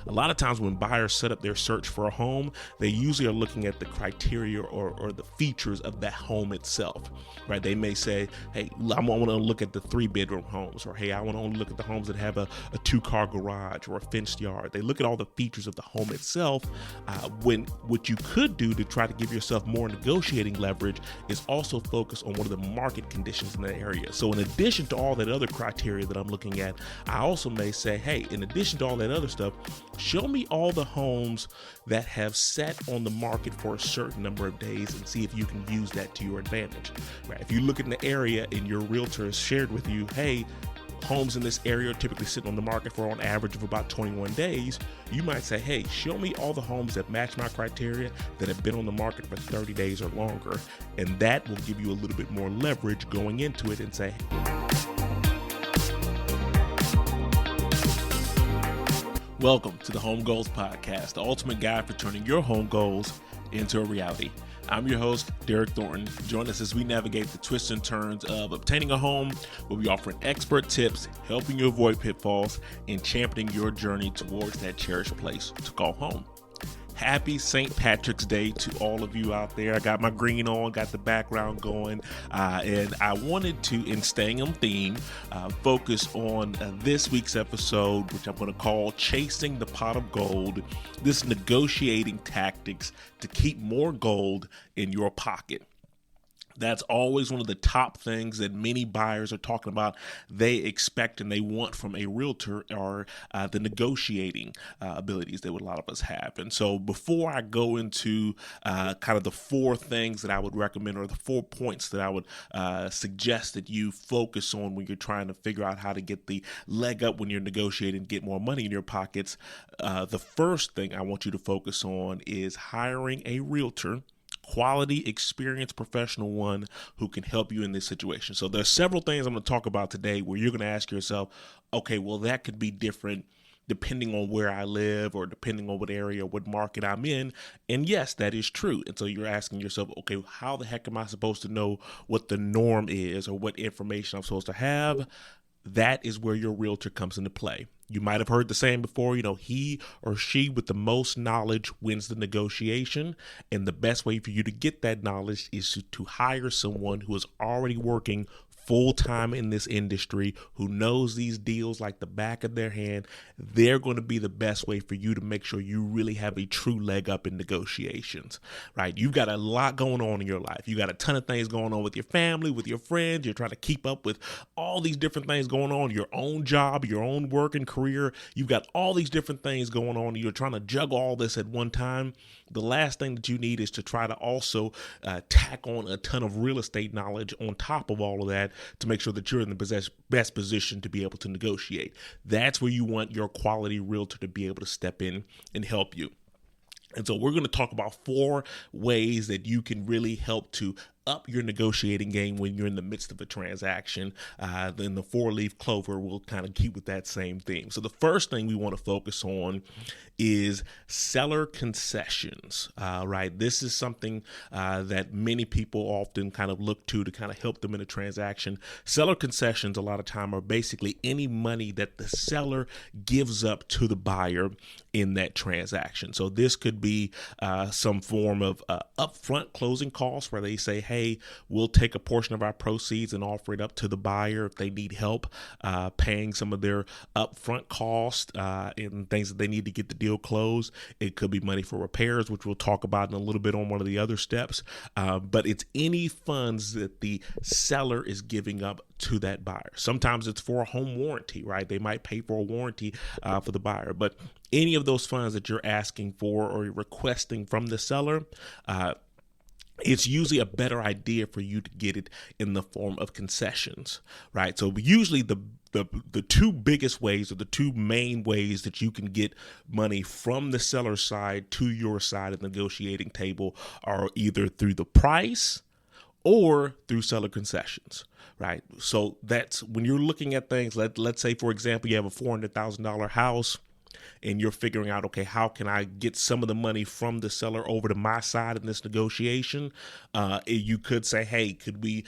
A lot of times when buyers set up their search for a home, they usually are looking at the criteria or the features of that home itself, right? They may say, hey, I want to look at the 3-bedroom homes, or hey, I want to only look at the homes that have a 2-car garage or a fenced yard. They look at all the features of the home itself. When what you could do to try to give yourself more negotiating leverage is also focus on what are the market conditions in that area. So in addition to all that other criteria that I'm looking at, I also may say, hey, in addition to all that other stuff, show me all the homes that have sat on the market for a certain number of days and see if you can use that to your advantage. Right? If you look in the area and your realtor has shared with you, hey, homes in this area are typically sitting on the market for on average of about 21 days, you might say, hey, show me all the homes that match my criteria that have been on the market for 30 days or longer. And that will give you a little bit more leverage going into it and say, welcome to the Home Goals Podcast, the ultimate guide for turning your home goals into a reality. I'm your host, Derek Thornton. Join us as we navigate the twists and turns of obtaining a home. We'll be offering expert tips, helping you avoid pitfalls, and championing your journey towards that cherished place to call home. Happy St. Patrick's Day to all of you out there. I got my green on, got the background going, and I wanted to, in staying on theme, focus on this week's episode, which I'm going to call Chasing the Pot of Gold. This negotiating tactics to keep more gold in your pocket. That's always one of the top things that many buyers are talking about. They expect and they want from a realtor are the negotiating abilities that a lot of us have. And so before I go into kind of the 4 things that I would recommend, or the 4 points that I would suggest that you focus on when you're trying to figure out how to get the leg up when you're negotiating, get more money in your pockets, the first thing I want you to focus on is hiring a realtor, quality, experienced professional one who can help you in this situation. So there's several things I'm going to talk about today where you're going to ask yourself, okay, well, that could be different depending on where I live or depending on what area, what market I'm in. And yes, that is true. And so you're asking yourself, okay, how the heck am I supposed to know what the norm is or what information I'm supposed to have? That is where your realtor comes into play. You might have heard the saying before, he or she with the most knowledge wins the negotiation. And the best way for you to get that knowledge is to hire someone who is already working full-time in this industry, who knows these deals like the back of their hand. They're going to be the best way for you to make sure you really have a true leg up in negotiations, right? You've got a lot going on in your life. You got a ton of things going on with your family, with your friends. You're trying to keep up with all these different things going on, your own job, your own work and career. You've got all these different things going on. And you're trying to juggle all this at one time. The last thing that you need is to try to also tack on a ton of real estate knowledge on top of all of that to make sure that you're in the best position to be able to negotiate. That's where you want your quality realtor to be able to step in and help you. And so we're going to talk about 4 ways that you can really help to up your negotiating game when you're in the midst of a transaction. Then the 4-leaf clover will kind of keep with that same theme. So the first thing we want to focus on is seller concessions, right? This is something that many people often kind of look to kind of help them in a transaction. Seller concessions a lot of time are basically any money that the seller gives up to the buyer in that transaction. So this could be some form of upfront closing costs where they say, hey, we'll take a portion of our proceeds and offer it up to the buyer if they need help paying some of their upfront costs and things that they need to get the deal closed. It could be money for repairs, which we'll talk about in a little bit on one of the other steps. But it's any funds that the seller is giving up to that buyer. Sometimes it's for a home warranty, right? They might pay for a warranty for the buyer. But any of those funds that you're asking for or requesting from the seller, it's usually a better idea for you to get it in the form of concessions, right? So usually the 2 biggest ways, or the 2 main ways that you can get money from the seller's side to your side of the negotiating table are either through the price or through seller concessions, right? So that's when you're looking at things, let's say, for example, you have a $400,000 house, and you're figuring out, okay, how can I get some of the money from the seller over to my side in this negotiation? You could say, hey, could we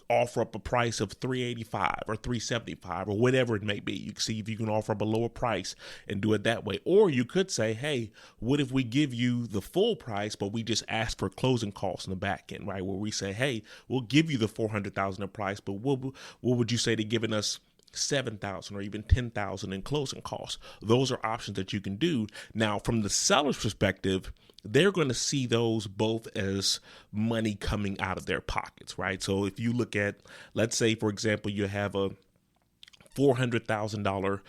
offer up a price of $385 or $375 or whatever it may be. You can see if you can offer up a lower price and do it that way. Or you could say, hey, what if we give you the full price, but we just ask for closing costs in the back end, right? Where we say, hey, we'll give you the $400,000 in price, but what would you say to giving us $7,000 or even $10,000 in closing costs? Those are options that you can do. Now, from the seller's perspective, they're going to see those both as money coming out of their pockets, right? So if you look at, let's say, for example, you have a $400,000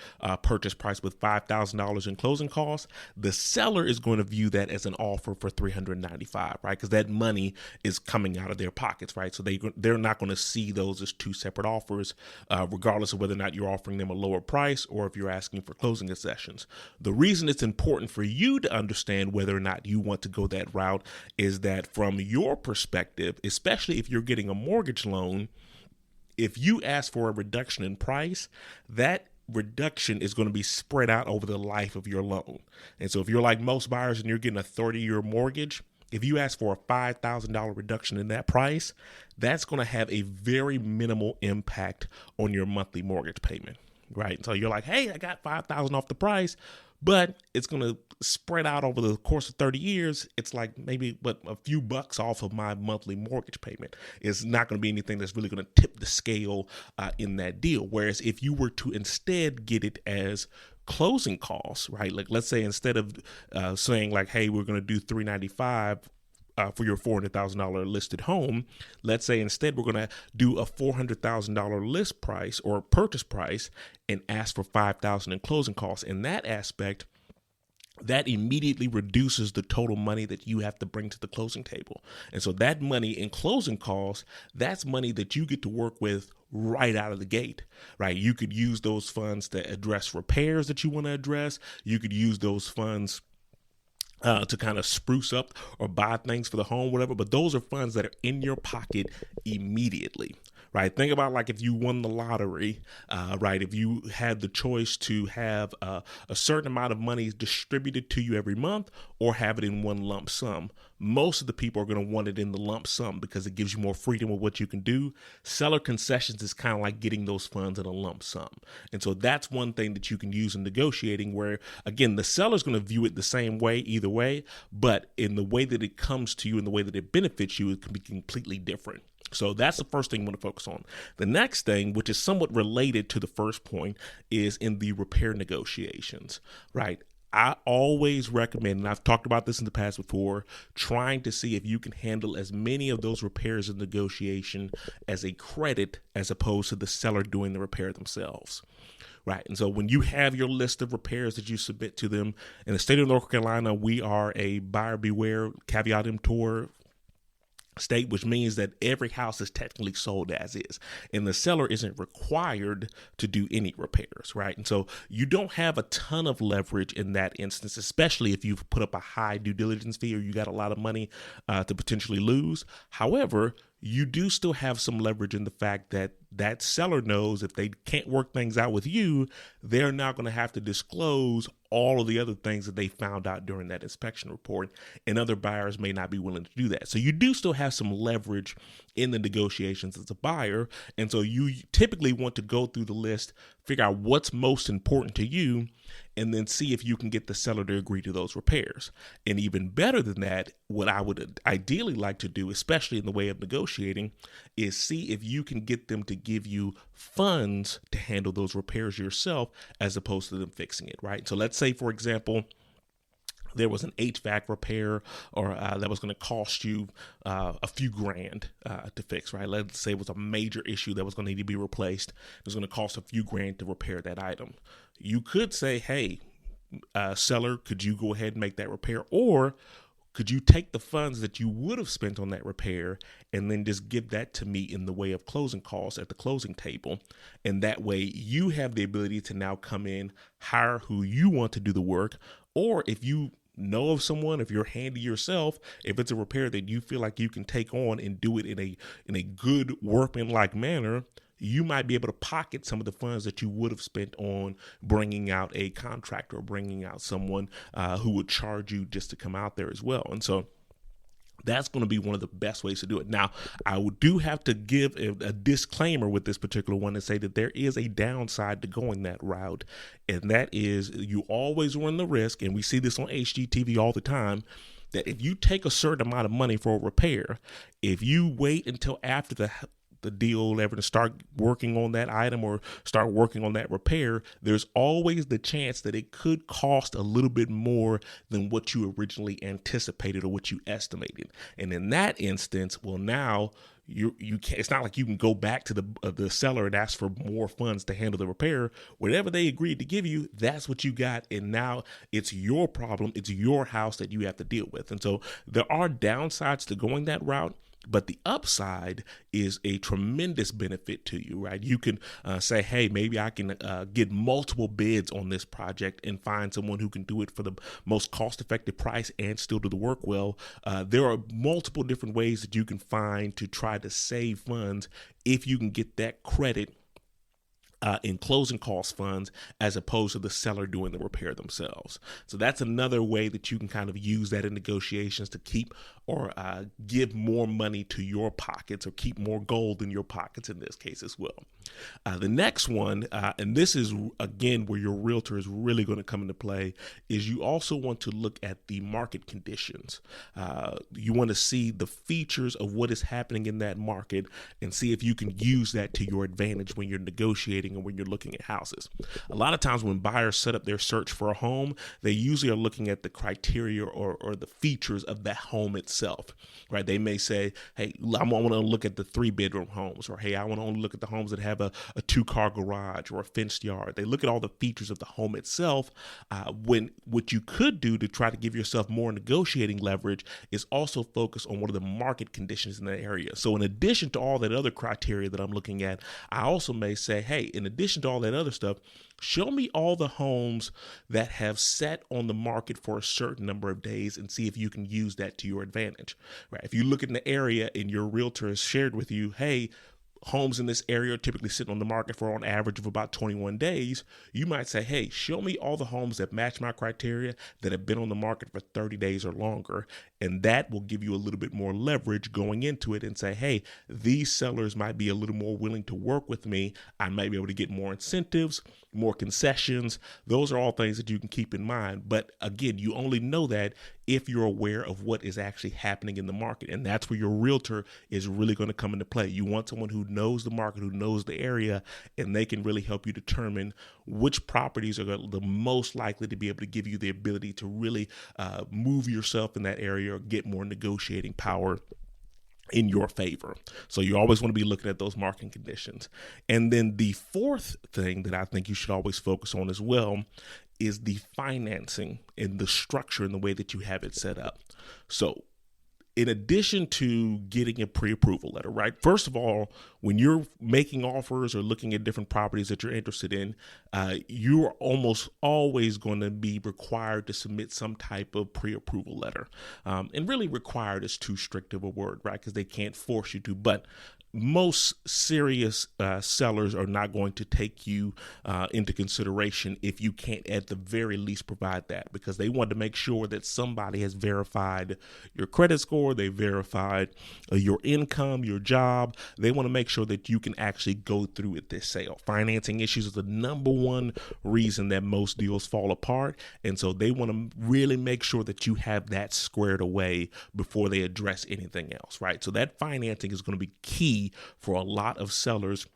purchase price with $5,000 in closing costs, the seller is going to view that as an offer for $395, right? Because that money is coming out of their pockets, right? So they're not going to see those as two separate offers, regardless of whether or not you're offering them a lower price or if you're asking for closing concessions. The reason it's important for you to understand whether or not you want to go that route is that from your perspective, especially if you're getting a mortgage loan, if you ask for a reduction in price, that reduction is going to be spread out over the life of your loan. And so if you're like most buyers and you're getting a 30-year mortgage, if you ask for a $5,000 reduction in that price, that's going to have a very minimal impact on your monthly mortgage payment, right? So you're like, hey, I got $5,000 off the price, but it's going to spread out over the course of 30 years. It's like maybe a few bucks off of my monthly mortgage payment. It's not going to be anything that's really going to tip the scale in that deal. Whereas if you were to instead get it as closing costs, right? Like let's say instead of saying like, hey, we're going to do $395 for your $400,000 listed home, let's say instead we're going to do a $400,000 list price or purchase price and ask for $5,000 in closing costs. In that aspect, that immediately reduces the total money that you have to bring to the closing table. And so that money in closing costs, that's money that you get to work with right out of the gate, right? You could use those funds to address repairs that you want to address. You could use those funds to kind of spruce up or buy things for the home, whatever. But those are funds that are in your pocket immediately, right? Think about like if you won the lottery, right? If you had the choice to have a certain amount of money distributed to you every month or have it in one lump sum, most of the people are going to want it in the lump sum because it gives you more freedom with what you can do. Seller concessions is kind of like getting those funds in a lump sum. And so that's one thing that you can use in negotiating where, again, the seller's going to view it the same way either way, but in the way that it comes to you and the way that it benefits you, it can be completely different. So that's the first thing you want to focus on. The next thing, which is somewhat related to the first point, is in the repair negotiations, right? I always recommend, and I've talked about this in the past before, trying to see if you can handle as many of those repairs in negotiation as a credit as opposed to the seller doing the repair themselves. Right. And so when you have your list of repairs that you submit to them, in the state of North Carolina, we are a buyer beware, caveat emptor state, which means that every house is technically sold as is, and the seller isn't required to do any repairs, right? And so you don't have a ton of leverage in that instance, especially if you've put up a high due diligence fee or you got a lot of money to potentially lose. However, you do still have some leverage in the fact that that seller knows if they can't work things out with you, they're not going to have to disclose all of the other things that they found out during that inspection report, and other buyers may not be willing to do that. So you do still have some leverage in the negotiations as a buyer, and so you typically want to go through the list, figure out what's most important to you, and then see if you can get the seller to agree to those repairs. And even better than that, what I would ideally like to do, especially in the way of negotiating, is see if you can get them to give you funds to handle those repairs yourself as opposed to them fixing it, right? So let's say, for example, there was an HVAC repair or that was going to cost you a few grand to fix, right? Let's say it was a major issue that was going to need to be replaced. It was going to cost a few grand to repair that item. You could say, hey, seller, could you go ahead and make that repair? Or could you take the funds that you would have spent on that repair and then just give that to me in the way of closing costs at the closing table? And that way you have the ability to now come in, hire who you want to do the work. Or if you know of someone, if you're handy yourself, if it's a repair that you feel like you can take on and do it in a good workman-like manner, you might be able to pocket some of the funds that you would have spent on bringing out a contractor or bringing out someone who would charge you just to come out there as well. And so That's going to be one of the best ways to do it. Now, do have to give a disclaimer with this particular one and say that there is a downside to going that route, and that is you always run the risk, and we see this on HGTV all the time, that if you take a certain amount of money for a repair, if you wait until after the deal ever to start working on that item or start working on that repair, there's always the chance that it could cost a little bit more than what you originally anticipated or what you estimated. And in that instance, well, now you can't, it's not like you can go back to the seller and ask for more funds to handle the repair. Whatever they agreed to give you, that's what you got. And now it's your problem. It's your house that you have to deal with. And so there are downsides to going that route. But the upside is a tremendous benefit to you, right? You can say, hey, maybe I can get multiple bids on this project and find someone who can do it for the most cost-effective price and still do the work well. There are multiple different ways that you can find to try to save funds if you can get that credit in closing cost funds as opposed to the seller doing the repair themselves. So that's another way that you can kind of use that in negotiations to keep or give more money to your pockets or keep more gold in your pockets in this case as well. The next one, and this is again where your realtor is really going to come into play, is you also want to look at the market conditions. You want to see the features of what is happening in that market and see if you can use that to your advantage when you're negotiating and when you're looking at houses. A lot of times when buyers set up their search for a home, they usually are looking at the criteria or the features of that home itself, right? They may say, hey, I want to look at the 3-bedroom homes, or hey, I want to only look at the homes that have a 2-car garage or a fenced yard. They look at all the features of the home itself. When what you could do to try to give yourself more negotiating leverage is also focus on what are the market conditions in that area. So in addition to all that other criteria that I'm looking at, I also may say, hey, in addition to all that other stuff, show me all the homes that have sat on the market for a certain number of days and see if you can use that to your advantage, right? If you look in the area and your realtor has shared with you, hey, homes in this area are typically sitting on the market for on average of about 21 days, you might say, hey, show me all the homes that match my criteria that have been on the market for 30 days or longer. And that will give you a little bit more leverage going into it and say, hey, these sellers might be a little more willing to work with me. I might be able to get more incentives, more concessions. Those are all things that you can keep in mind. But again, you only know that if you're aware of what is actually happening in the market. And that's where your realtor is really going to come into play. You want someone who knows the market, who knows the area, and they can really help you determine which properties are the most likely to be able to give you the ability to really move yourself in that area or get more negotiating power in your favor. So you always want to be looking at those market conditions. And then the fourth thing that I think you should always focus on as well is the financing and the structure and the way that you have it set up. So in addition to getting a pre-approval letter, right? First of all, when you're making offers or looking at different properties that you're interested in, you're almost always going to be required to submit some type of pre-approval letter. And really required is too strict of a word, right? Because they can't force you to, but most serious sellers are not going to take you into consideration if you can't at the very least provide that, because they want to make sure that somebody has verified your credit score, they verified your income, your job. They want to make sure that you can actually go through with this sale. Financing issues is the number one reason that most deals fall apart, and so they want to really make sure that you have that squared away before they address anything else, right? So that financing is going to be key for a lot of sellers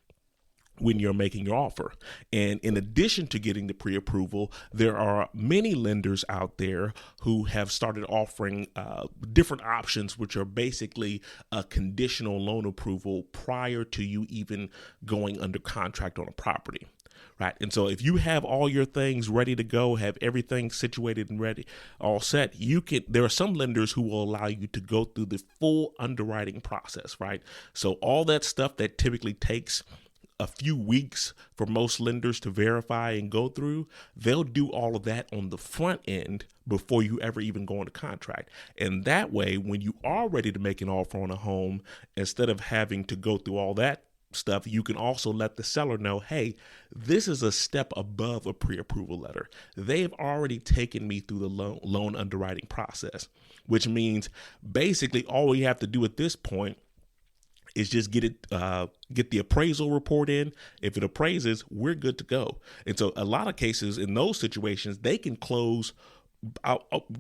when you're making your offer. And in addition to getting the pre-approval, there are many lenders out there who have started offering different options, which are basically a conditional loan approval prior to you even going under contract on a property. Right. And so if you have all your things ready to go, have everything situated and ready, all set, there are some lenders who will allow you to go through the full underwriting process. Right. So all that stuff that typically takes a few weeks for most lenders to verify and go through, they'll do all of that on the front end before you ever even go into contract. And that way, when you are ready to make an offer on a home, instead of having to go through all that stuff, you can also let the seller know, hey, this is a step above a pre-approval letter. They've already taken me through the loan underwriting process, which means basically all we have to do at this point is just get the appraisal report in. If it appraises, we're good to go. And so a lot of cases in those situations, they can close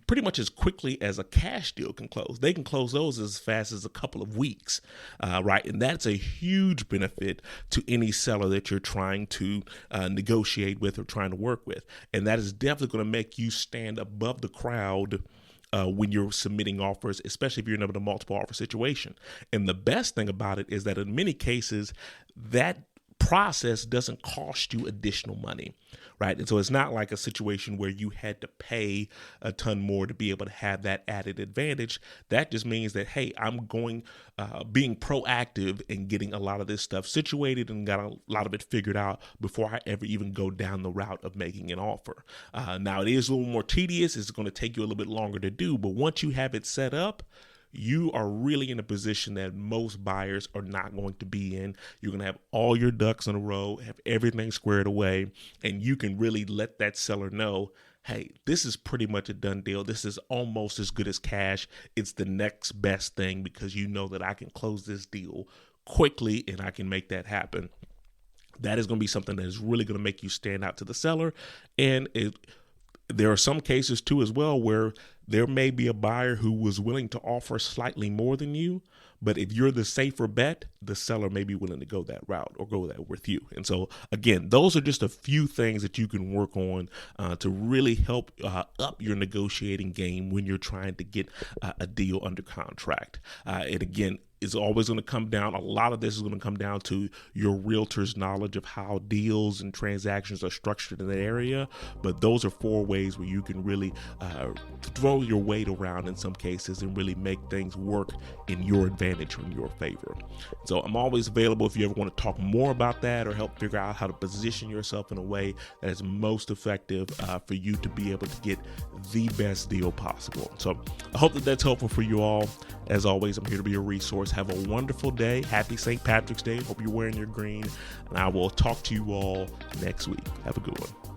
pretty much as quickly as a cash deal can close. They can close those as fast as a couple of weeks, right? And that's a huge benefit to any seller that you're trying to negotiate with or trying to work with. And that is definitely going to make you stand above the crowd when you're submitting offers, especially if you're in a multiple offer situation. And the best thing about it is that in many cases, that process doesn't cost you additional money, right? And so it's not like a situation where you had to pay a ton more to be able to have that added advantage. That just means that, hey, I'm being proactive in getting a lot of this stuff situated and got a lot of it figured out before I ever even go down the route of making an offer. Now, it is a little more tedious. It's going to take you a little bit longer to do, but once you have it set up, you are really in a position that most buyers are not going to be in. You're going to have all your ducks in a row, have everything squared away, and you can really let that seller know, hey, this is pretty much a done deal. This is almost as good as cash. It's the next best thing because you know that I can close this deal quickly and I can make that happen. That is going to be something that is really going to make you stand out to the seller. And there are some cases too as well where there may be a buyer who was willing to offer slightly more than you, but if you're the safer bet, the seller may be willing to go that route or go that with you. And so again, those are just a few things that you can work on to really help up your negotiating game when you're trying to get a deal under contract. And again, it's always going to come down. A lot of this is going to come down to your realtor's knowledge of how deals and transactions are structured in that area. But those are 4 ways where you can really throw your weight around in some cases and really make things work in your advantage or in your favor. So I'm always available if you ever want to talk more about that or help figure out how to position yourself in a way that is most effective for you to be able to get the best deal possible. So I hope that that's helpful for you all. As always, I'm here to be a resource. Have a wonderful day. Happy St. Patrick's Day. Hope you're wearing your green. And I will talk to you all next week. Have a good one.